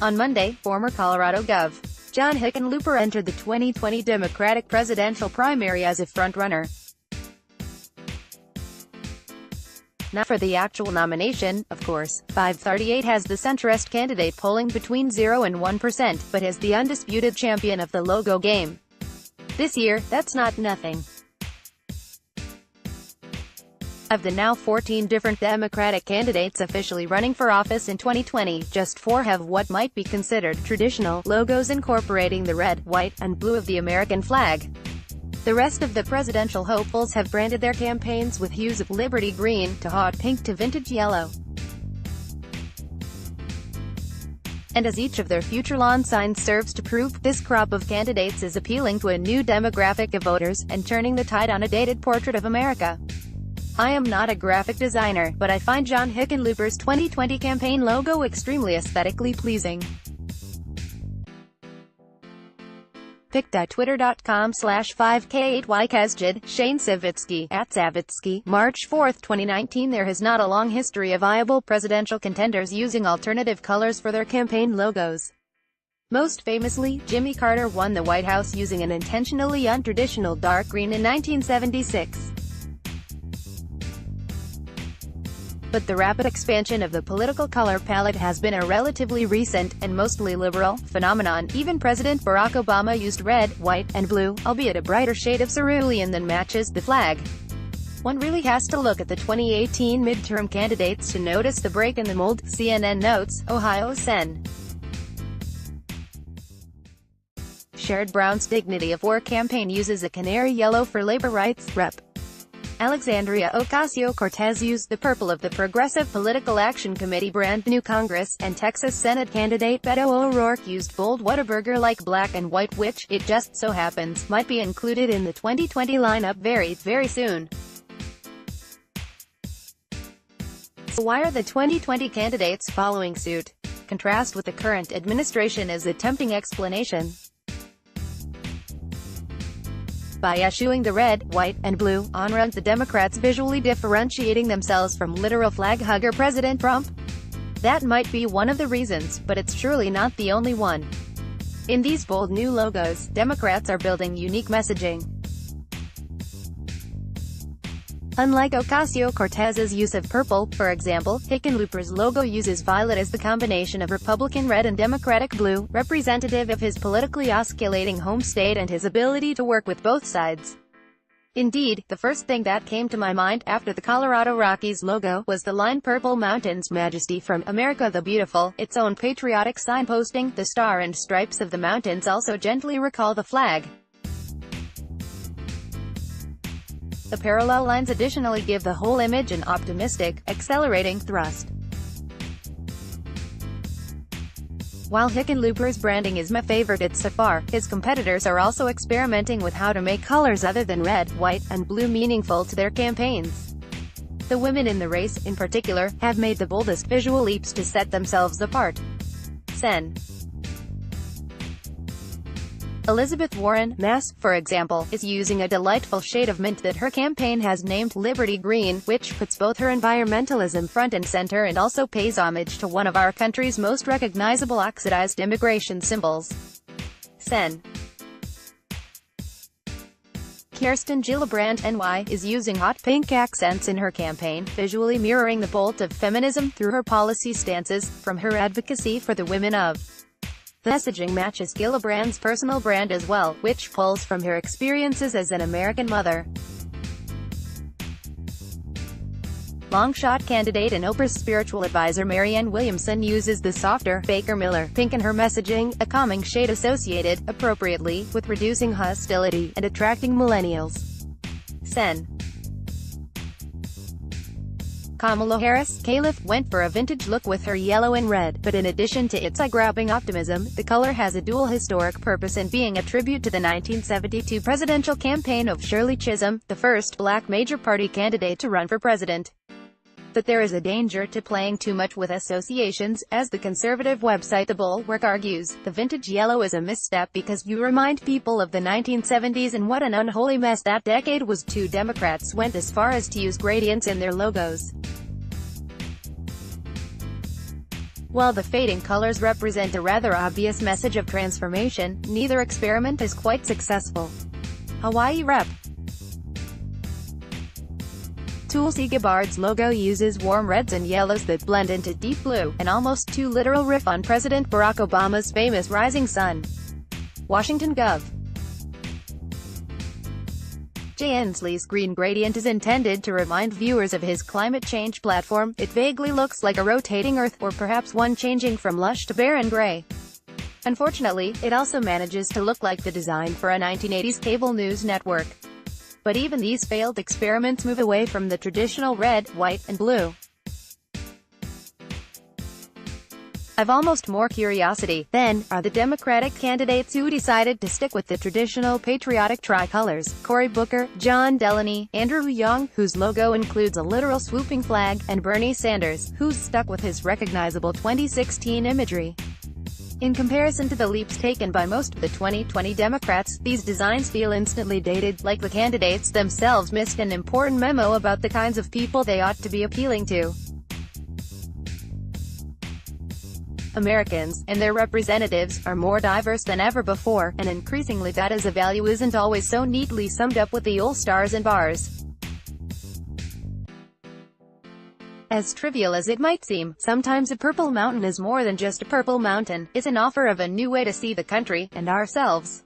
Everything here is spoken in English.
On Monday, former Colorado Gov. John Hickenlooper entered the 2020 Democratic presidential primary as a frontrunner. Not for the actual nomination, of course. FiveThirtyEight has the centrist candidate polling between 0 and 1%, but as the undisputed champion of the logo game. This year, that's not nothing. Of the now 14 different Democratic candidates officially running for office in 2020, just 4 have what might be considered traditional logos incorporating the red, white, and blue of the American flag. The rest of the presidential hopefuls have branded their campaigns with hues of Liberty green, to hot pink to vintage yellow. And as each of their future lawn signs serves to prove, this crop of candidates is appealing to a new demographic of voters, and turning the tide on a dated portrait of America. I am not a graphic designer, but I find John Hickenlooper's 2020 campaign logo extremely aesthetically pleasing. Pic.twitter.com/5K8YKazjid, Shane Savitsky, @Savitsky, March 4, 2019. There has not a long history of viable presidential contenders using alternative colors for their campaign logos. Most famously, Jimmy Carter won the White House using an intentionally untraditional dark green in 1976. But the rapid expansion of the political color palette has been a relatively recent, and mostly liberal, phenomenon. Even President Barack Obama used red, white, and blue, albeit a brighter shade of cerulean than matches the flag. One really has to look at the 2018 midterm candidates to notice the break in the mold. CNN notes, Ohio Sen. Sherrod Brown's Dignity of Work campaign uses a canary yellow for labor rights. Rep. Alexandria Ocasio-Cortez used the purple of the Progressive Political Action Committee brand new Congress, and Texas Senate candidate Beto O'Rourke used bold Whataburger like black and white, which, it just so happens, might be included in the 2020 lineup very, very soon. So why are the 2020 candidates following suit? Contrast with the current administration as a tempting explanation. By eschewing the red, white, and blue, on the Democrats visually differentiating themselves from literal flag hugger President Trump? That might be one of the reasons, but it's surely not the only one. In these bold new logos, Democrats are building unique messaging. Unlike Ocasio-Cortez's use of purple, for example, Hickenlooper's logo uses violet as the combination of Republican red and Democratic blue, representative of his politically oscillating home state and his ability to work with both sides. Indeed, the first thing that came to my mind, after the Colorado Rockies logo, was the line Purple Mountains Majesty from America the Beautiful, its own patriotic signposting. The star and stripes of the mountains also gently recall the flag. The parallel lines additionally give the whole image an optimistic, accelerating thrust. While Hickenlooper's branding is my favorite so far, his competitors are also experimenting with how to make colors other than red, white, and blue meaningful to their campaigns. The women in the race, in particular, have made the boldest visual leaps to set themselves apart. Sen. Elizabeth Warren, Mass., for example, is using a delightful shade of mint that her campaign has named Liberty Green, which puts both her environmentalism front and center and also pays homage to one of our country's most recognizable oxidized immigration symbols. Sen. Kirsten Gillibrand, NY, is using hot pink accents in her campaign, visually mirroring the bolt of feminism through her policy stances, from her advocacy for the women of. The messaging matches Gillibrand's personal brand as well, which pulls from her experiences as an American mother. Longshot candidate and Oprah's spiritual advisor Marianne Williamson uses the softer, Baker-Miller pink in her messaging, a calming shade associated, appropriately, with reducing hostility and attracting millennials. Sen. Kamala Harris, Caliph, went for a vintage look with her yellow and red, but in addition to its eye-grabbing optimism, the color has a dual historic purpose in being a tribute to the 1972 presidential campaign of Shirley Chisholm, the first black major party candidate to run for president. But there is a danger to playing too much with associations, as the conservative website The Bulwark argues. The vintage yellow is a misstep because you remind people of the 1970s and what an unholy mess that decade was. Two Democrats went as far as to use gradients in their logos. While the fading colors represent a rather obvious message of transformation, neither experiment is quite successful. Hawaii Rep. Tulsi Gabbard's logo uses warm reds and yellows that blend into deep blue, an almost too literal riff on President Barack Obama's famous rising sun. Washington Gov. Jay Inslee's green gradient is intended to remind viewers of his climate change platform. It vaguely looks like a rotating Earth, or perhaps one changing from lush to barren gray. Unfortunately, it also manages to look like the design for a 1980s cable news network. But even these failed experiments move away from the traditional red, white, and blue. I've almost more curiosity, then, are the Democratic candidates who decided to stick with the traditional patriotic tricolors: Cory Booker, John Delaney, Andrew Young, whose logo includes a literal swooping flag, and Bernie Sanders, who's stuck with his recognizable 2016 imagery. In comparison to the leaps taken by most of the 2020 Democrats, these designs feel instantly dated, like the candidates themselves missed an important memo about the kinds of people they ought to be appealing to. Americans, and their representatives, are more diverse than ever before, and increasingly that as a value isn't always so neatly summed up with the old stars and bars. As trivial as it might seem, sometimes a purple mountain is more than just a purple mountain. It's an offer of a new way to see the country, and ourselves.